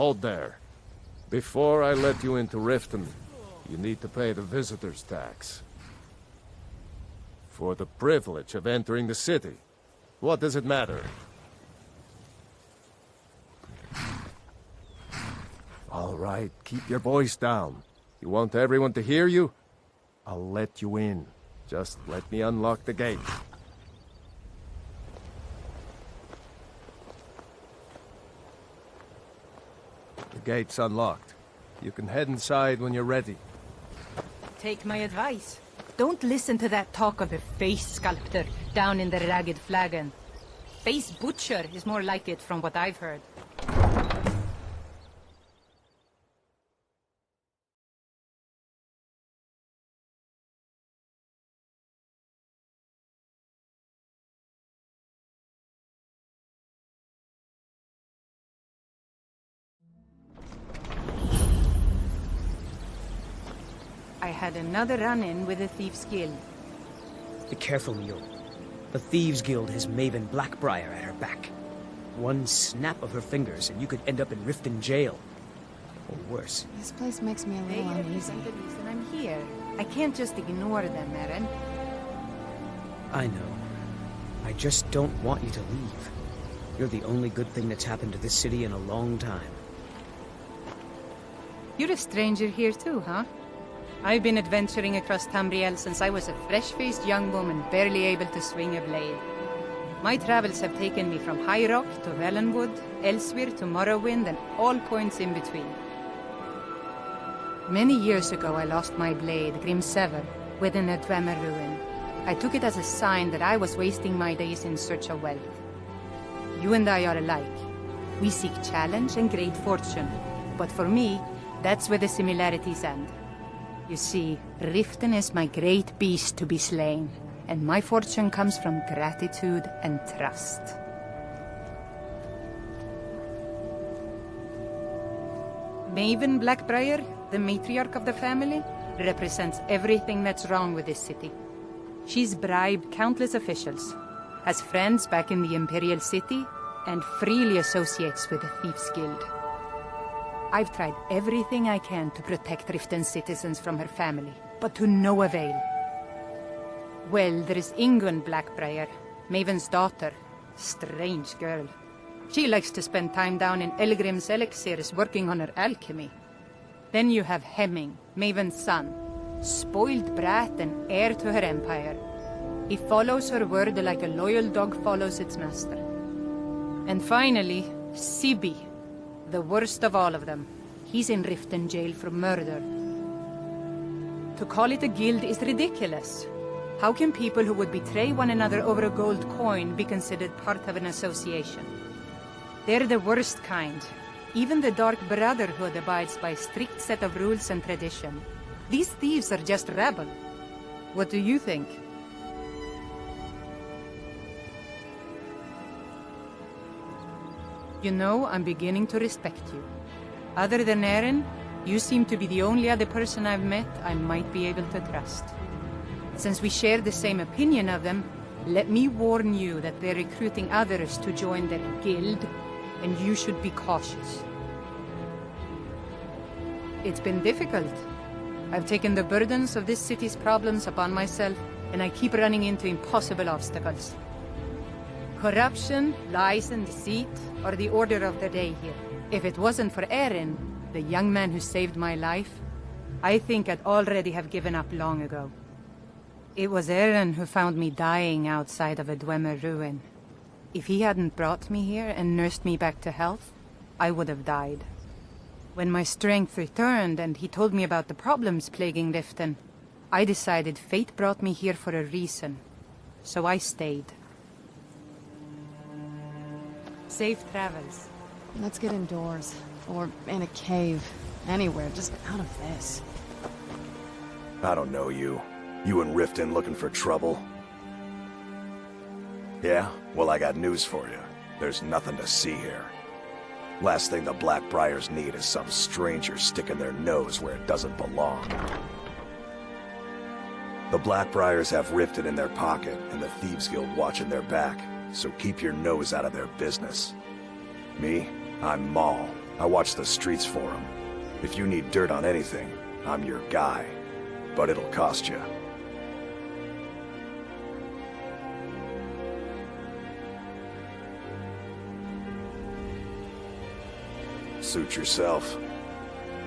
Hold there. Before I let you into Riften, you need to pay the visitor's tax. For the privilege of entering the city. What does it matter? All right, keep your voice down. You want everyone to hear you? I'll let you in. Just let me unlock the gate. The gate's unlocked. You can head inside when you're ready. Take my advice. Don't listen to that talk of a face sculptor down in the Ragged Flagon. Face butcher is more like it from what I've heard. I had another run-in with the Thieves' Guild. Be careful, Mule. The Thieves' Guild has Maven Blackbriar at her back. One snap of her fingers and you could end up in Riften jail. Or worse. This place makes me a They little uneasy. represent the reason I'm here. I can't just ignore them, Eren. I know. I just don't want you to leave. You're the only good thing that's happened to this city in a long time. You're a stranger here too, huh? I've been adventuring across Tamriel since I was a fresh-faced young woman barely able to swing a blade. My travels have taken me from High Rock to Valenwood, elsewhere to Morrowind, and all points in between. Many years ago I lost my blade, Grimsever, within a Dwemer ruin. I took it as a sign that I was wasting my days in search of wealth. You and I are alike. We seek challenge and great fortune. But for me, that's where the similarities end. You see, Riften is my great beast to be slain, and my fortune comes from gratitude and trust. Maven Blackbriar, the matriarch of the family, represents everything that's wrong with this city. She's bribed countless officials, has friends back in the Imperial City, and freely associates with the Thieves' Guild. I've tried everything I can to protect Riften's citizens from her family, but to no avail. Well, there is Ingun Blackbriar, Maven's daughter. Strange girl. She likes to spend time down in Elgrim's elixirs working on her alchemy. Then you have Hemming, Maven's son. Spoiled brat and heir to her empire. He follows her word like a loyal dog follows its master. And finally, Sibi, the worst of all of them. He's in Riften jail for murder. To call it a guild is ridiculous. How can people who would betray one another over a gold coin be considered part of an association? They're the worst kind. Even the Dark Brotherhood abides by a strict set of rules and tradition. These thieves are just rabble. What do you think? You know, I'm beginning to respect you. Other than Eren, you seem to be the only other person I've met I might be able to trust. Since we share the same opinion of them, let me warn you that they're recruiting others to join their guild, and you should be cautious. It's been difficult. I've taken the burdens of this city's problems upon myself, and I keep running into impossible obstacles. Corruption, lies and deceit are the order of the day here. If it wasn't for Eren, the young man who saved my life, I think I'd already have given up long ago. It was Eren who found me dying outside of a Dwemer ruin. If he hadn't brought me here and nursed me back to health, I would have died. When my strength returned and he told me about the problems plaguing Riften, I decided fate brought me here for a reason. So I stayed. Safe travels. Let's get indoors. Or in a cave. Anywhere, just out of this. I don't know you. You and Riften looking for trouble? Yeah? Well, I got news for you. There's nothing to see here. Last thing the Blackbriars need is some stranger sticking their nose where it doesn't belong. The Blackbriars have Riften in their pocket, and the Thieves Guild watching their back, so keep your nose out of their business. Me? I'm Maul. I watch the streets for them. If you need dirt on anything, I'm your guy. But it'll cost you. Suit yourself.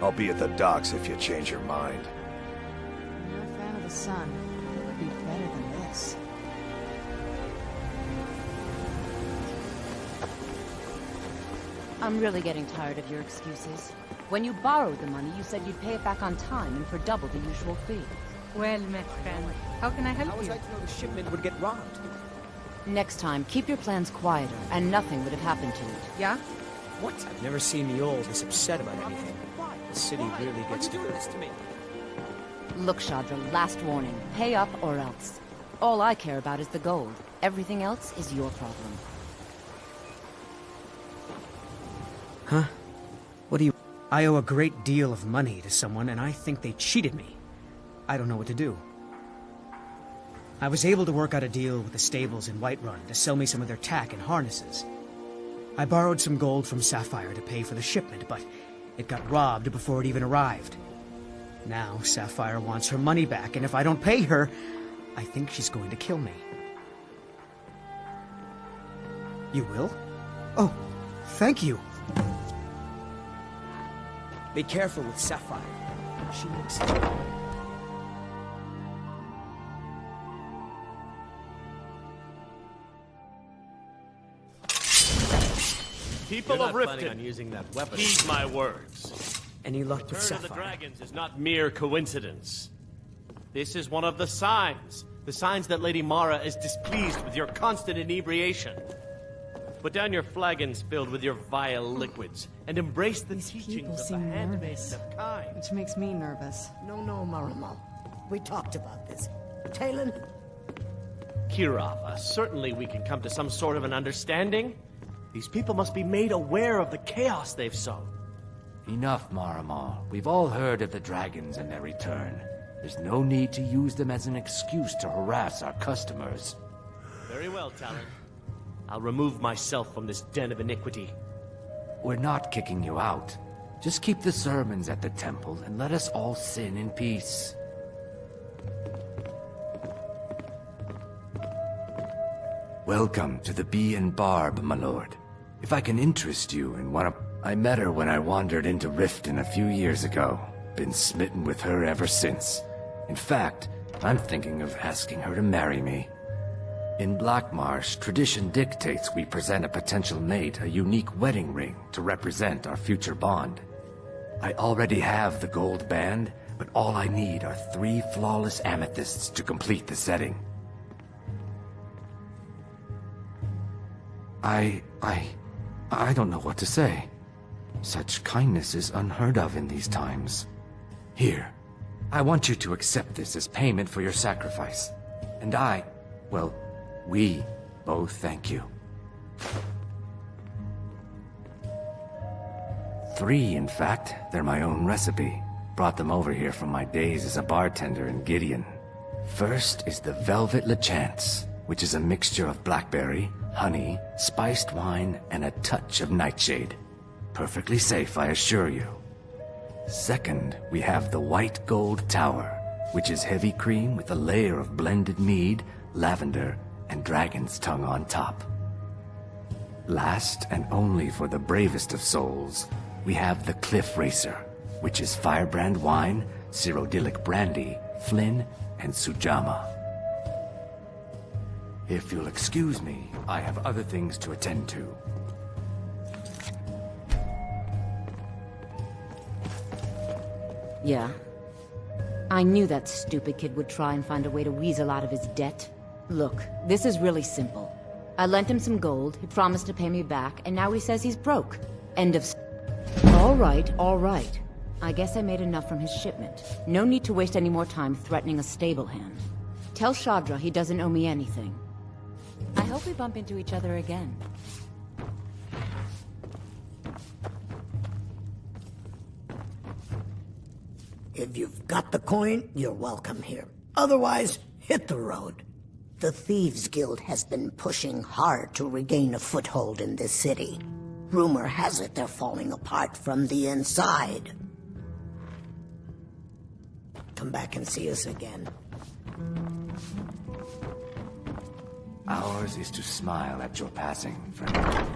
I'll be at the docks if you change your mind. I'm no fan of the sun. It would be better than this. I'm really getting tired of your excuses. When you borrowed the money, you said you'd pay it back on time and for double the usual fee. Well met, friend. How can I help How was you? I to know the shipment would get robbed? Next time, keep your plans quieter, and nothing would have happened to it. Yeah? What? I've never seen the old this upset about anything. The city really gets to this to me. Look, Shadra, last warning. Pay up or else. All I care about is the gold. Everything else is your problem. Huh? What do you... I owe a great deal of money to someone, and I think they cheated me. I don't know what to do. I was able to work out a deal with the stables in Whiterun to sell me some of their tack and harnesses. I borrowed some gold from Sapphire to pay for the shipment, but it got robbed before it even arrived. Now Sapphire wants her money back, and if I don't pay her, I think she's going to kill me. You will? Oh, thank you. Be careful with Sapphire. She makes it. People You're of not planning Riften, on using that weapon. heed my words. Any luck with Return of the Sapphire? dragons is not mere coincidence. This is one of the signs that Lady Mara is displeased with your constant inebriation. Put down your flagons filled with your vile liquids, and embrace the These people teachings of the seem handmaids nervous. of kind. Which makes me nervous. No, Marama. We talked about this. Talon? Kirava, certainly we can come to some sort of an understanding. These people must be made aware of the chaos they've sown. Enough, Marama. We've all heard of the dragons and their return. There's no need to use them as an excuse to harass our customers. Very well, Talon. I'll remove myself from this den of iniquity. We're not kicking you out. Just keep the sermons at the temple and let us all sin in peace. Welcome to the Bee and Barb, my lord. If I can interest you in one of... I met her when I wandered into Riften a few years ago. Been smitten with her ever since. In fact, I'm thinking of asking her to marry me. In Blackmarsh, tradition dictates we present a potential mate a unique wedding ring to represent our future bond. I already have the gold band, but all I need are 3 flawless amethysts to complete the setting. I don't know what to say. Such kindness is unheard of in these times. Here, I want you to accept this as payment for your sacrifice. And we both thank you. 3, in fact. They're my own recipe. Brought them over here from my days as a bartender in Gideon. First is the Velvet Lechance, which is a mixture of blackberry, honey, spiced wine, and a touch of nightshade. Perfectly safe, I assure you. Second, we have the White Gold Tower, which is heavy cream with a layer of blended mead, lavender, and dragon's tongue on top. Last, and only for the bravest of souls, we have the Cliff Racer, which is firebrand wine, Cyrodiilic brandy, Flynn, and Sujama. If you'll excuse me, I have other things to attend to. Yeah. I knew that stupid kid would try and find a way to weasel out of his debt. Look, this is really simple. I lent him some gold, he promised to pay me back, and now he says he's broke. End of... All right. I guess I made enough from his shipment. No need to waste any more time threatening a stable hand. Tell Shadra he doesn't owe me anything. I hope we bump into each other again. If you've got the coin, you're welcome here. Otherwise, hit the road. The Thieves Guild has been pushing hard to regain a foothold in this city. Rumor has it they're falling apart from the inside. Come back and see us again. Ours is to smile at your passing, friend.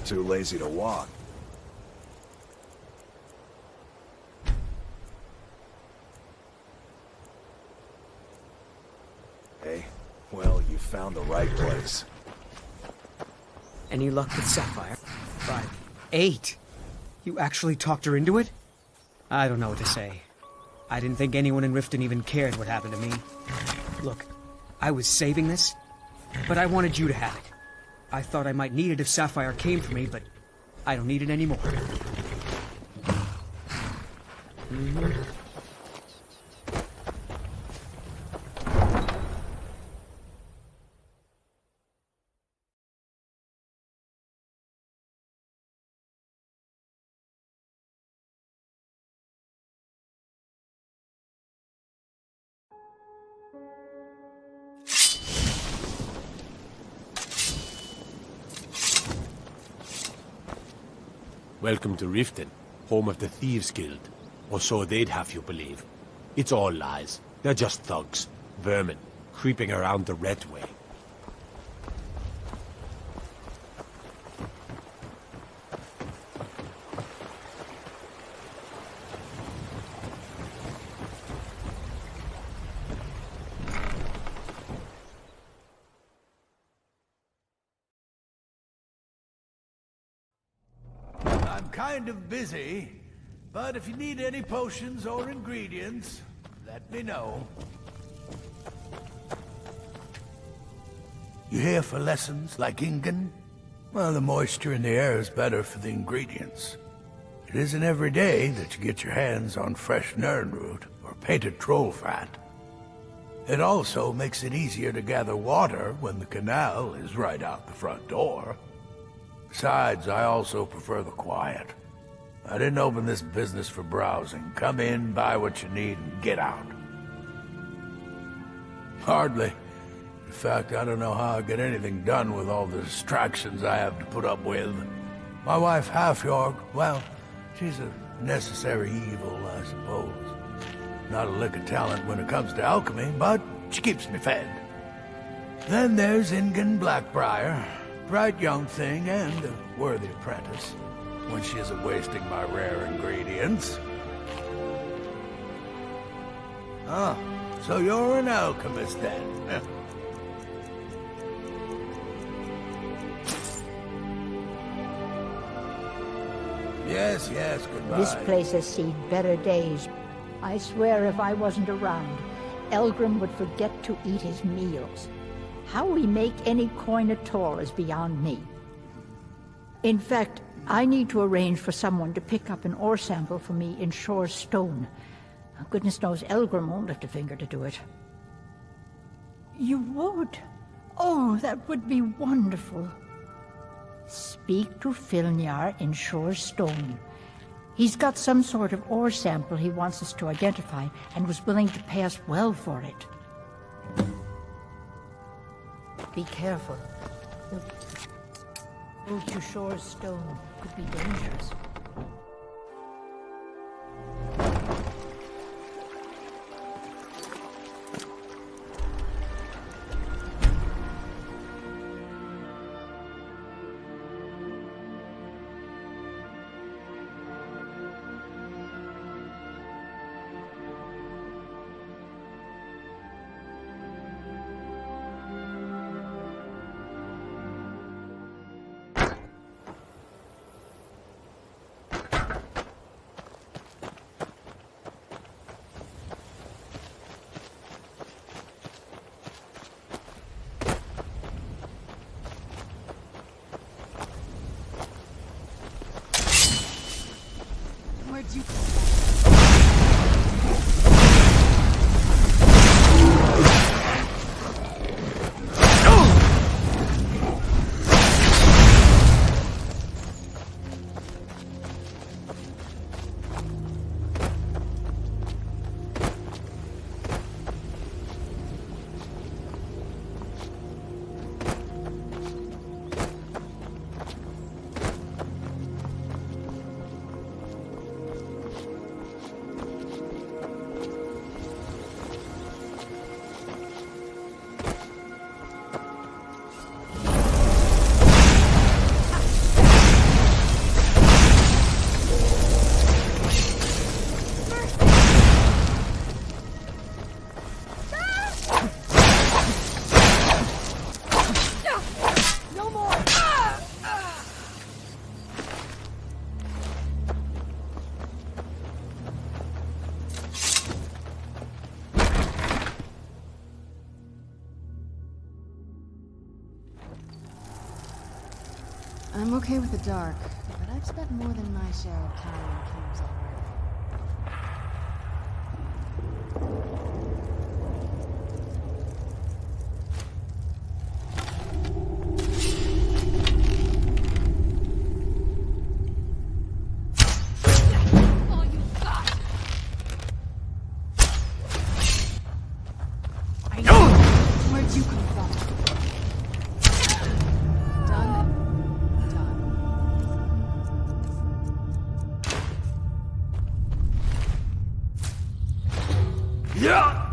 Too lazy to walk. Hey, well, you found the right place. Any luck with Sapphire? 5. 8? You actually talked her into it? I don't know what to say. I didn't think anyone in Riften even cared what happened to me. Look, I was saving this, but I wanted you to have it. I thought I might need it if Sapphire came for me, but I don't need it anymore. Welcome to Riften, home of the Thieves Guild. Or so they'd have you believe. It's all lies. They're just thugs, vermin, creeping around the Red Way. I'm kind of busy, but if you need any potions or ingredients, let me know. You here for lessons like Ingen? Well, the moisture in the air is better for the ingredients. It isn't every day that you get your hands on fresh nernroot or painted troll fat. It also makes it easier to gather water when the canal is right out the front door. Besides, I also prefer the quiet. I didn't open this business for browsing. Come in, buy what you need, and get out. Hardly. In fact, I don't know how I get anything done with all the distractions I have to put up with. My wife, Half-York, well, she's a necessary evil, I suppose. Not a lick of talent when it comes to alchemy, but she keeps me fed. Then there's Ingen Blackbriar. Bright young thing and a worthy apprentice, when she isn't wasting my rare ingredients. Oh, so you're an alchemist then? Yes, goodbye. This place has seen better days. I swear if I wasn't around, Elgrim would forget to eat his meals. How we make any coin at all is beyond me. In fact, I need to arrange for someone to pick up an ore sample for me in Shore's stone. Goodness knows Elgrim won't lift a finger to do it. You would? Oh, that would be wonderful. Speak to Filnyar in Shore's stone. He's got some sort of ore sample he wants us to identify and was willing to pay us well for it. Be careful. The road to Shore's stone could be dangerous. I'm okay with the dark, but I've spent more than my share of time in caves already. Where'd you come from? Done. Yeah!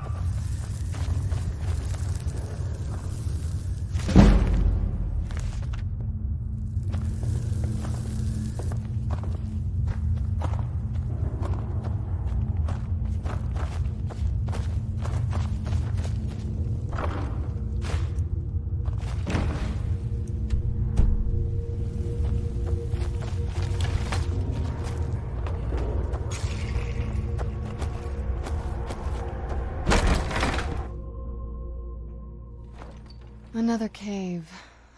Another cave.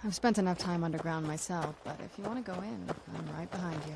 I've spent enough time underground myself, but if you want to go in, I'm right behind you.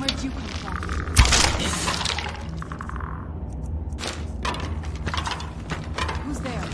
Where'd you come from? Who's there?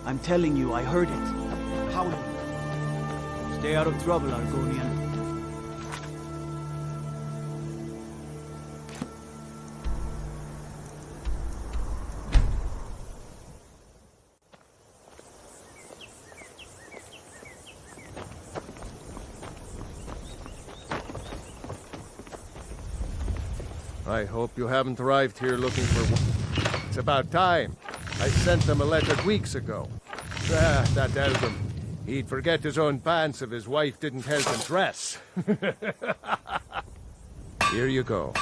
I'm telling you, I heard it. Howling. Stay out of trouble, Argonian. I hope you haven't arrived here looking for... It's about time. I sent them a letter weeks ago. Ah, that Elgrim. He'd forget his own pants if his wife didn't help him dress. Here you go.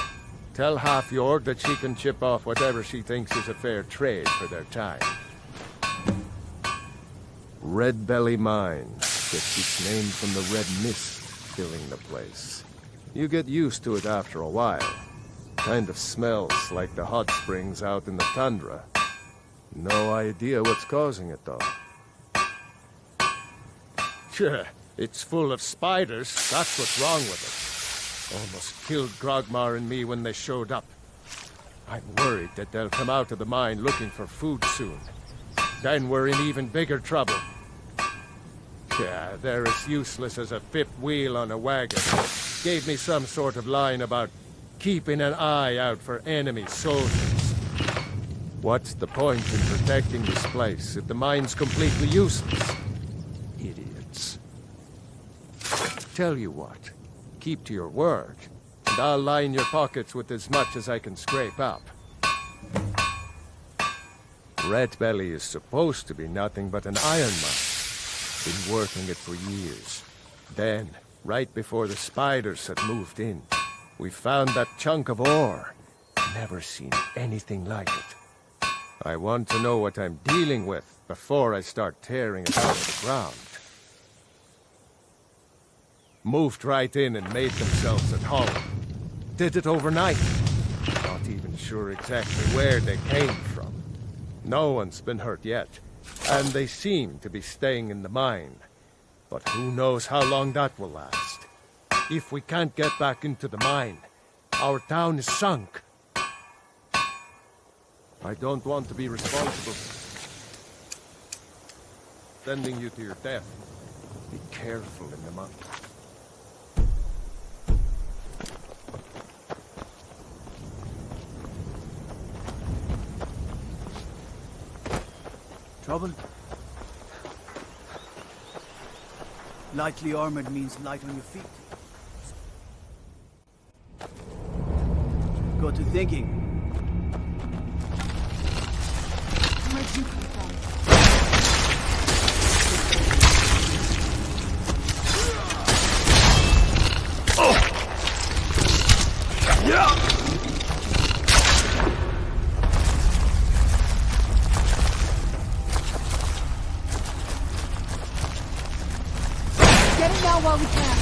Tell Half-Yord that she can chip off whatever she thinks is a fair trade for their time. Red Belly Mine gets its name from the red mist filling the place. You get used to it after a while. Kind of smells like the hot springs out in the tundra. No idea what's causing it, though. Sure, it's full of spiders. That's what's wrong with it. Almost killed Grogmar and me when they showed up. I'm worried that they'll come out of the mine looking for food soon. Then we're in even bigger trouble. Yeah, they're as useless as a fifth wheel on a wagon. Gave me some sort of line about keeping an eye out for enemy soldiers. What's the point in protecting this place if the mine's completely useless? Idiots. Tell you what, keep to your word, and I'll line your pockets with as much as I can scrape up. Red Belly is supposed to be nothing but an iron mine. Been working it for years. Then, right before the spiders had moved in, we found that chunk of ore. Never seen anything like it. I want to know what I'm dealing with before I start tearing it out of the ground. Moved right in and made themselves at home. Did it overnight. Not even sure exactly where they came from. No one's been hurt yet, and they seem to be staying in the mine. But who knows how long that will last. If we can't get back into the mine, our town is sunk. I don't want to be responsible for sending you to your death. Be careful in the mine. Trouble? Lightly armored means light on your feet. Got to thinking. Where'd you come from? Get it now while we can.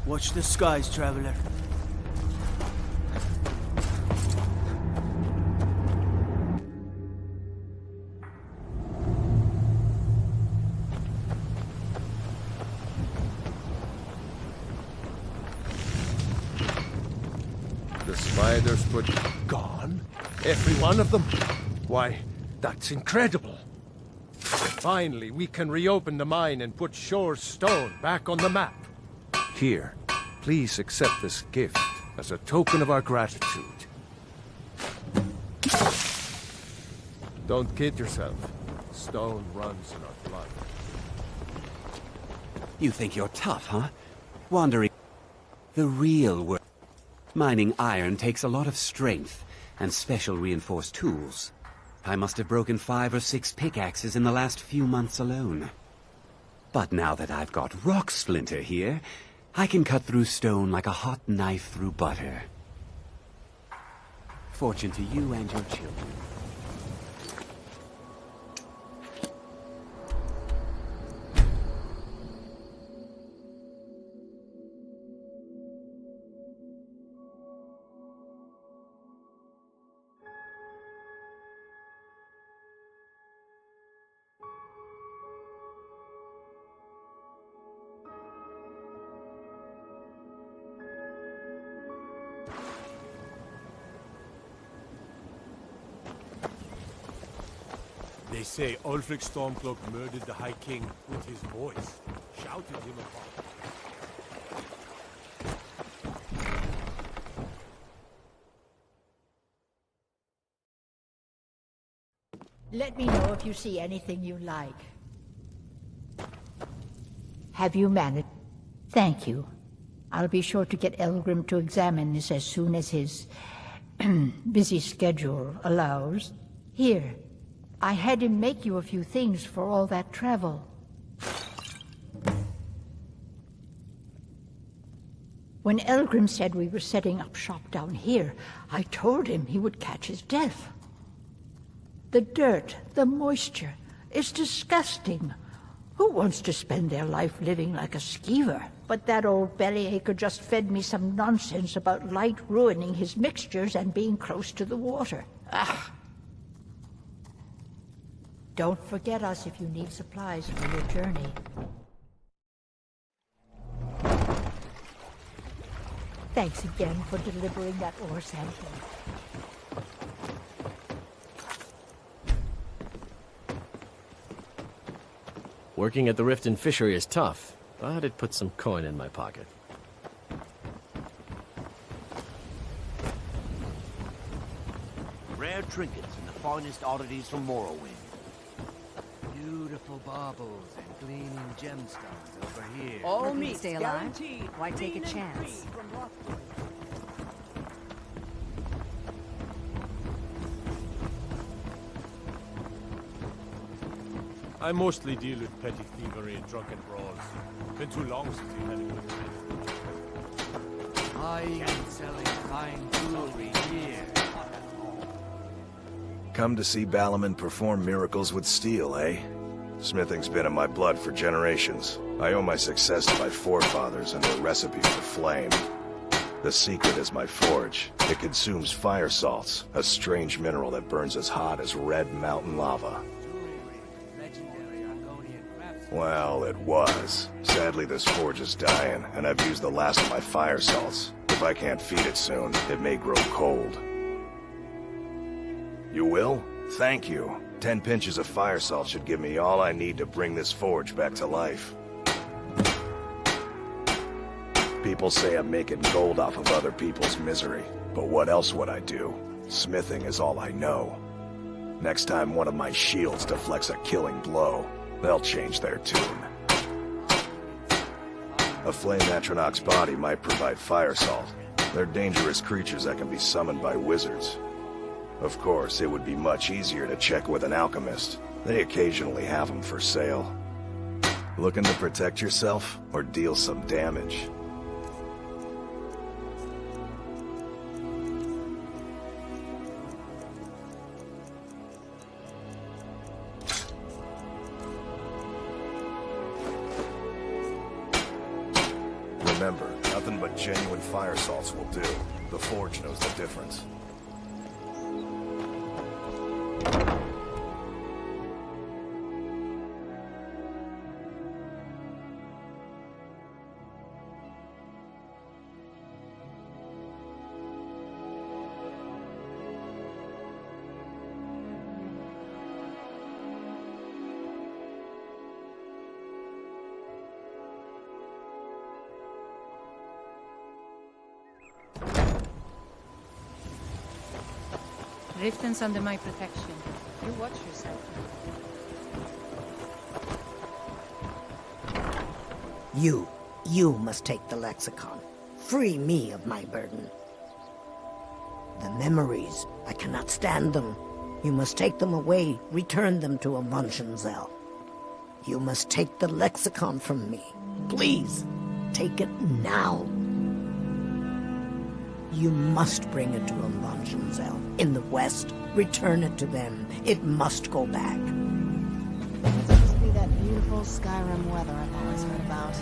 Watch the skies, traveler. The spiders put gone? Every one of them? Why, that's incredible. Finally, we can reopen the mine and put Shore's stone back on the map. Here, please accept this gift as a token of our gratitude. Don't kid yourself. Stone runs in our blood. You think you're tough, huh? Wandering the real world. Mining iron takes a lot of strength and special reinforced tools. I must have broken 5 or 6 pickaxes in the last few months alone. But now that I've got Rock Splinter here, I can cut through stone like a hot knife through butter. Fortune to you and your children. They say Ulfric Stormcloak murdered the High King with his voice, shouted him apart. Let me know if you see anything you like. Have you managed? Thank you. I'll be sure to get Elgrim to examine this as soon as his busy schedule allows. Here, I had him make you a few things for all that travel. When Elgrim said we were setting up shop down here, I told him he would catch his death. The dirt, the moisture, is disgusting. Who wants to spend their life living like a skeever? But that old bellyacre just fed me some nonsense about light ruining his mixtures and being close to the water. Ah! Don't forget us if you need supplies for your journey. Thanks again for delivering that ore sample. Working at the Riften fishery is tough, but it puts some coin in my pocket. trinkets and the finest oddities from Morrowind. Beautiful baubles and gleaming gemstones over here. All meat stay alive. Why take a chance? I mostly deal with petty thievery and drunken brawls. Been too long since we've had a good time. I am selling fine jewelry here. Come to see Balaman perform miracles with steel, eh? Smithing's been in my blood for generations. I owe my success to my forefathers and their recipe for flame. The secret is my forge. It consumes fire salts, a strange mineral that burns as hot as red mountain lava. Legendary argonian crafts. Well, it was. Sadly, this forge is dying, and I've used the last of my fire salts. If I can't feed it soon, it may grow cold. You will? Thank you. 10 pinches of fire salt should give me all I need to bring this forge back to life. People say I'm making gold off of other people's misery, but what else would I do? Smithing is all I know. Next time one of my shields deflects a killing blow, they'll change their tune. A flame atronach's body might provide fire salt. They're dangerous creatures that can be summoned by wizards. Of course, it would be much easier to check with an alchemist. They occasionally have them for sale. Looking to protect yourself or deal some damage? Remember, nothing but genuine fire salts will do. The forge knows the difference. Riften's under my protection. You watch yourself. You must take the Lexicon. Free me of my burden. The memories, I cannot stand them. You must take them away, return them to Avuntionzel. You must take the Lexicon from me. Please, take it now. You must bring it to Avuntionzel. In the west, return it to them. It must go back. It must be that beautiful Skyrim weather I've always heard about.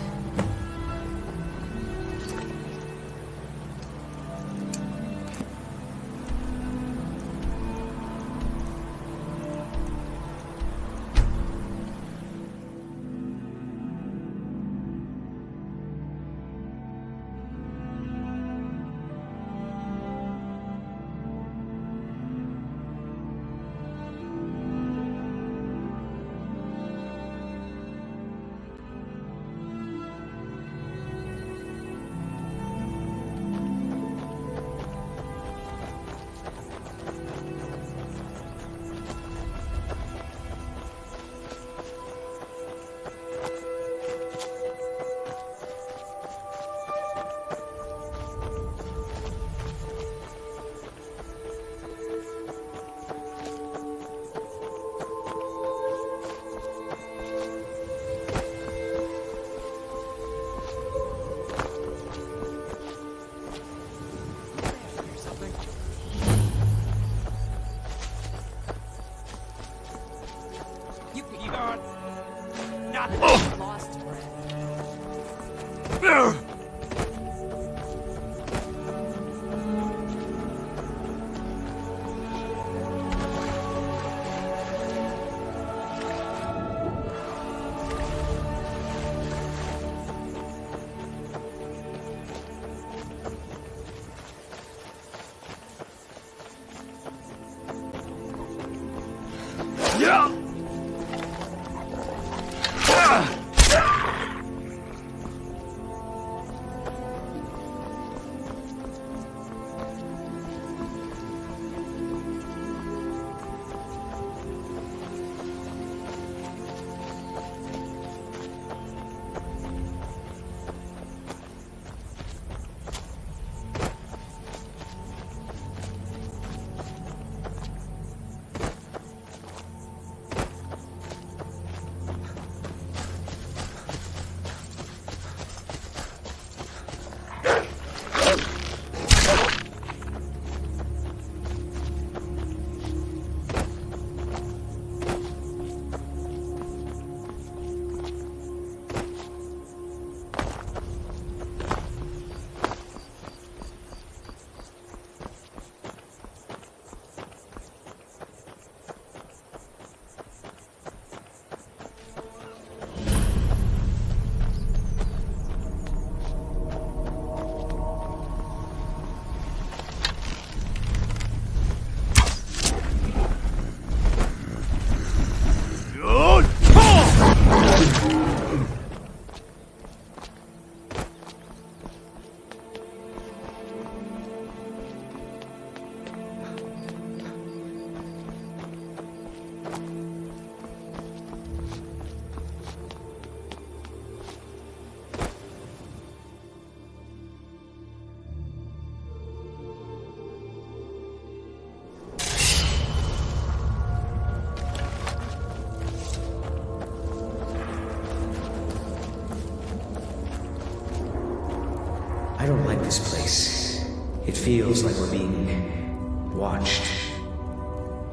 I don't like this place. It feels like we're being watched.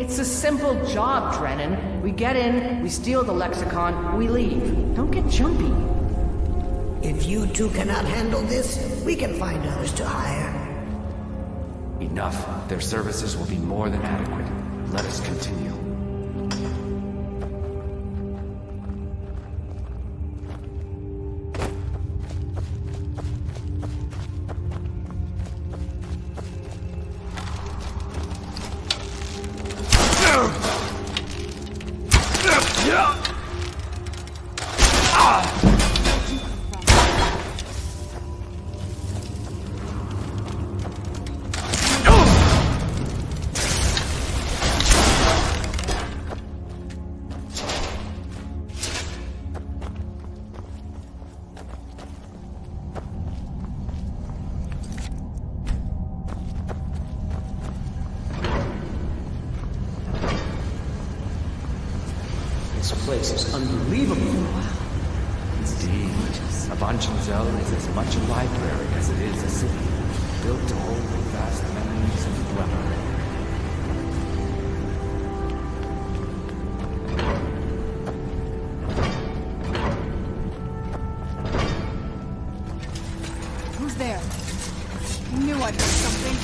It's a simple job, Drennan. We get in, we steal the Lexicon, we leave. Don't get jumpy. If you two cannot handle this, we can find others to hire. Enough. Their services will be more than adequate. Let us continue. This place is unbelievable. Indeed. Absense is as much a library as it is a city, built to hold the vast memories of the dweller. Who's there? I knew I'd heard something.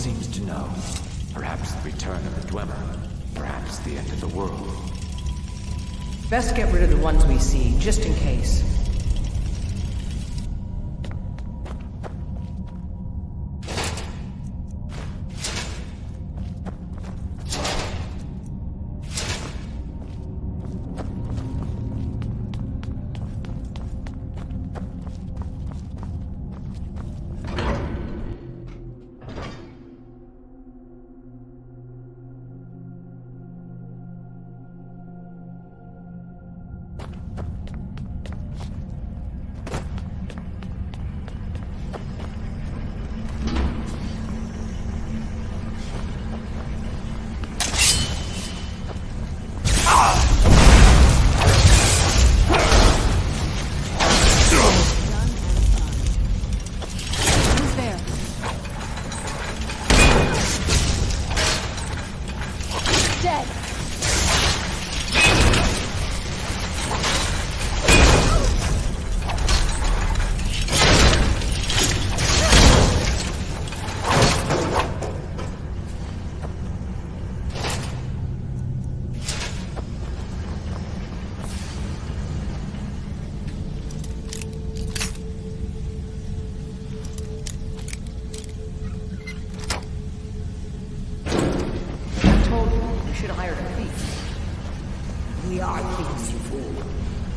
seems to know. Perhaps the return of the Dwemer. Perhaps the end of the world. Best get rid of the ones we see, just in case.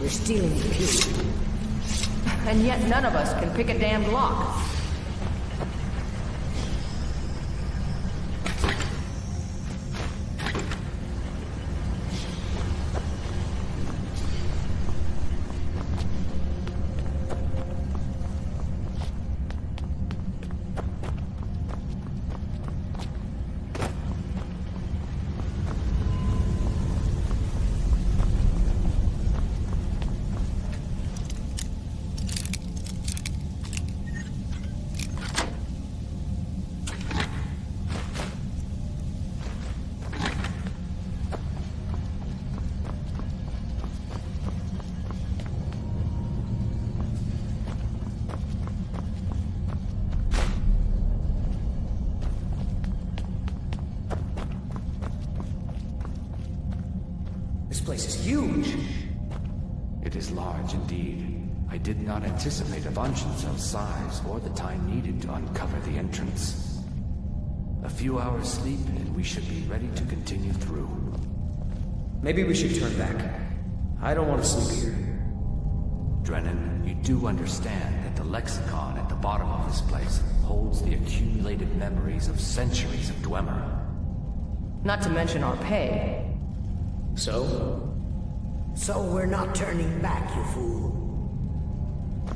Stealing the key. And yet none of us can pick a damned lock. This place is huge. It is large indeed. I did not anticipate a Vanshenzel's size or the time needed to uncover the entrance. A few hours sleep and we should be ready to continue through. Maybe we should turn back. I don't want to sleep here. Drennan, you do understand that the Lexicon at the bottom of this place holds the accumulated memories of centuries of Dwemer. Not to mention our pay. So? So we're not turning back, you fool.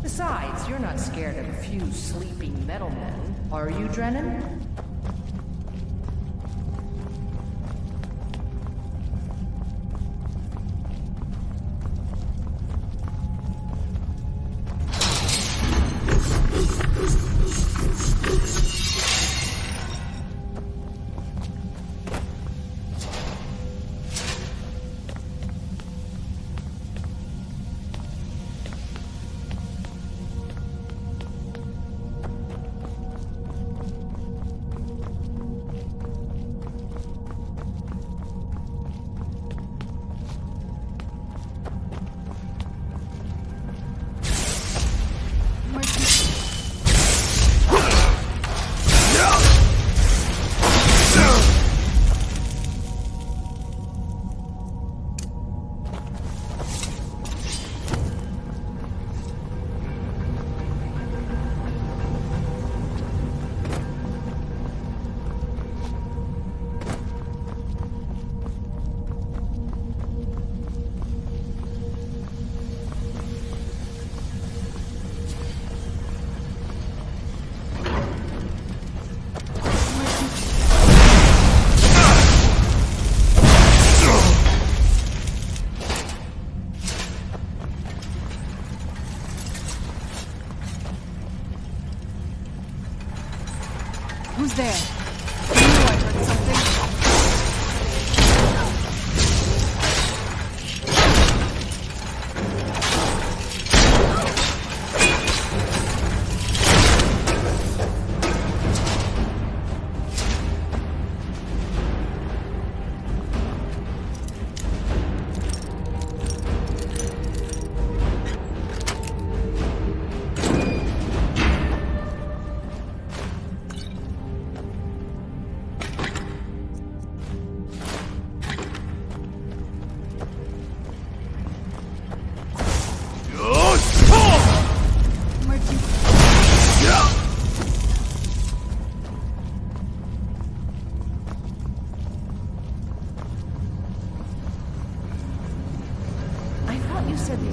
Besides, you're not scared of a few sleeping metal men, are you, Drennan? Who's there? I knew I heard something.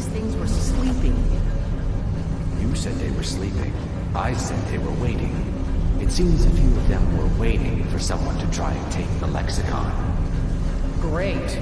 these things were sleeping. You said they were sleeping. I said they were waiting. It seems a few of them were waiting for someone to try and take the Lexicon. Great.